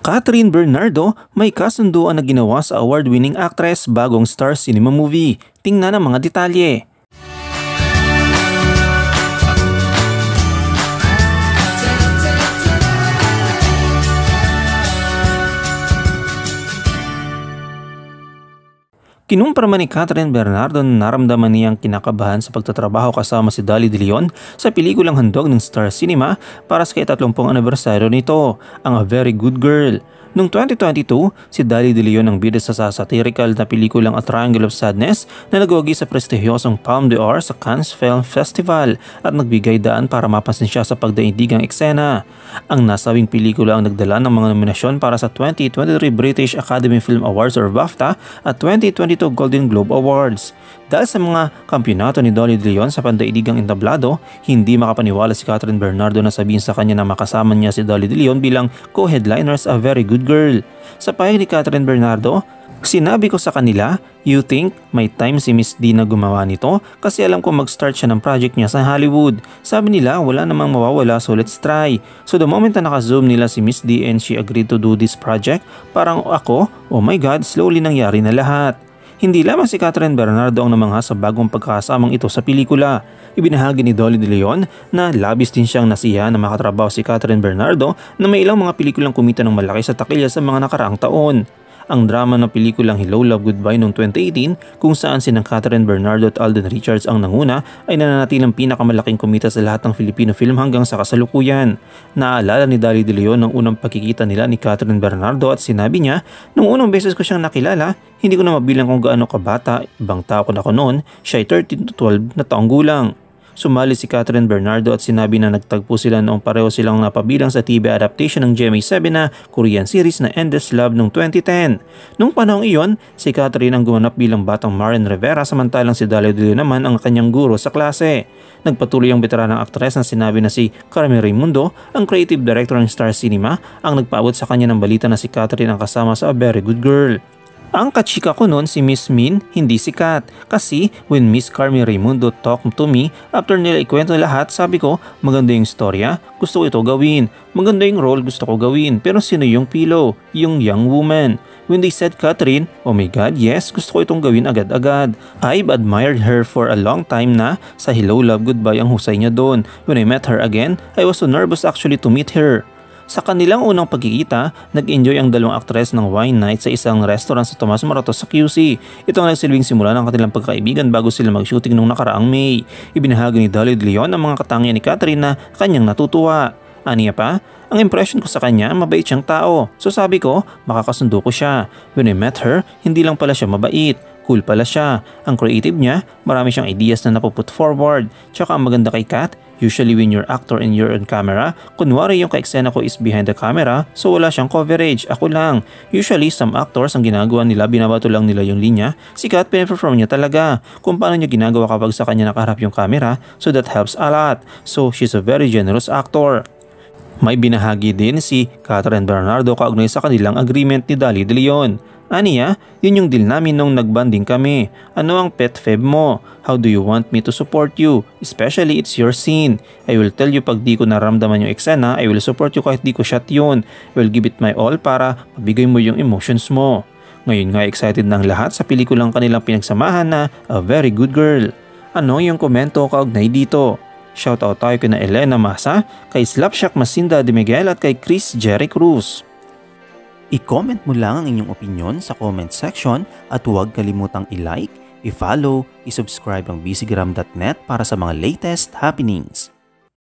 Catherine Bernardo may kasunduan na ginawa sa award-winning actress bagong Star Cinema movie. Tingnan ang mga detalye. Kinumpirma ni Catherine Bernardo na naramdaman niyang kinakabahan sa pagtatrabaho kasama si Dolly De Leon sa pelikulang handog ng Star Cinema para sa ika-30 anibersaryo nito, ang A Very Good Girl. Noong 2022, si Dolly De Leon ang bida sa satirical na pelikulang A Triangle of Sadness na nagwagi sa prestigyosong Palme d'Or sa Cannes Film Festival at nagbigay daan para mapansin siya sa pagdaigdigang eksena. Ang nasabing pelikula ang nagdala ng mga nominasyon para sa 2023 British Academy Film Awards or BAFTA at 2022 Golden Globe Awards. Dahil sa mga kampyonato ni Dolly De Leon sa pandaigdigang entablado, hindi makapaniwala si Catherine Bernardo na sabihin sa kanya na makasama niya si Dolly De Leon bilang co-headliners A Very Good Girl. Sa pahayag ni Catherine Bernardo, "Sinabi ko sa kanila, you think may time si Miss D na gumawa nito kasi alam ko mag-start siya ng project niya sa Hollywood. Sabi nila wala namang mawawala so let's try. So the moment na naka-zoom nila si Miss D and she agreed to do this project, parang ako, oh my God, slowly nangyari na lahat." Hindi lamang si Catherine Bernardo ang namangha sa bagong pagkakasamang ito sa pelikula. Ibinahagi ni Dolly De Leon na labis din siyang nasiyahan na makatrabaho si Catherine Bernardo na may ilang mga pelikulang kumita ng malaki sa takilya sa mga nakaraang taon. Ang drama ng pelikulang Hello Love Goodbye noong 2018 kung saan sinang Catherine Bernardo at Alden Richards ang nanguna ay nananatilang pinakamalaking kumita sa lahat ng Filipino film hanggang sa kasalukuyan. Naalala ni Dolly De Leon ng unang pagkikita nila ni Catherine Bernardo at sinabi niya, "Nung unang beses ko siyang nakilala, hindi ko na mabilang kung gaano kabata, ibang tao ko na ako noon, siya ay 13 to 12 na taong gulang." Sumali si Catherine Bernardo at sinabi na nagtagpo sila noong pareho silang napabilang sa TV adaptation ng GMA7 na Korean series na Endless Love noong 2010. Noong panahong iyon, si Catherine ang gumanap bilang batang Maren Rivera samantalang si Dolly De Leon naman ang kanyang guro sa klase. Nagpatuloy ang veteranang aktres na sinabi na si Carmen Raimundo, ang creative director ng Star Cinema, ang nagpaabot sa kanya ng balita na si Catherine ang kasama sa A Very Good Girl. Ang kachika ko noon si Miss Min, hindi sikat. Kasi when Miss Carmen Raimundo talked to me, after nila ikwento lahat, sabi ko, maganda yung storya, gusto ko ito gawin. Maganda yung role, gusto ko gawin. Pero sino yung pillow? Yung young woman. When they said Catherine, oh my God, yes, gusto ko itong gawin agad-agad. I've admired her for a long time na. Sa Hello Love Goodbye ang husay niya doon. When I met her again, I was so nervous actually to meet her. Sa kanilang unang pagkikita, nag-enjoy ang dalawang aktres ng wine night sa isang restaurant sa Tomas Morato sa QC. Ito ang nagsilbing simula ng kanilang pagkaibigan bago sila mag-shooting noong nakaraang May. Ibinahagi ni Dolly De Leon ang mga katangian ni Catherine na kanyang natutuwa. Aniya pa, ang impression ko sa kanya, mabait siyang tao. So sabi ko, makakasundo ko siya. When I met her, hindi lang pala siya mabait. Cool pala siya. Ang creative niya, marami siyang ideas na napuput forward. Tsaka ang maganda kay Kat, usually when you're actor and you're on camera, kunwari yung ka-eksena ko is behind the camera, so wala siyang coverage, ako lang. Usually, some actors ang ginagawa nila, binabato lang nila yung linya. Si Kat, pinaperform niya talaga. Kung paano niya ginagawa kapag sa kanya nakaharap yung camera, so that helps a lot. So, she's a very generous actor. May binahagi din si Catherine Bernardo kaugnay sa kanilang agreement ni Dolly De Leon. Aniya, yun yung deal namin nung nagbanding kami. Ano ang pet feb mo? How do you want me to support you? Especially it's your scene. I will tell you pag di ko naramdaman yung eksena, I will support you kahit di ko shot yun. I will give it my all para mabigay mo yung emotions mo. Ngayon nga excited ng lahat sa pelikulang kanilang pinagsamahan na A Very Good Girl. Ano yung komento kaugnay dito? Shoutout tayo kina Elena Masa, kay Slapshack Masinda de Miguel at kay Chris Jerry Cruz. I-comment mo lang ang inyong opinion sa comment section at huwag kalimutang i-like, i-follow, i-subscribe ang bcgram.net para sa mga latest happenings.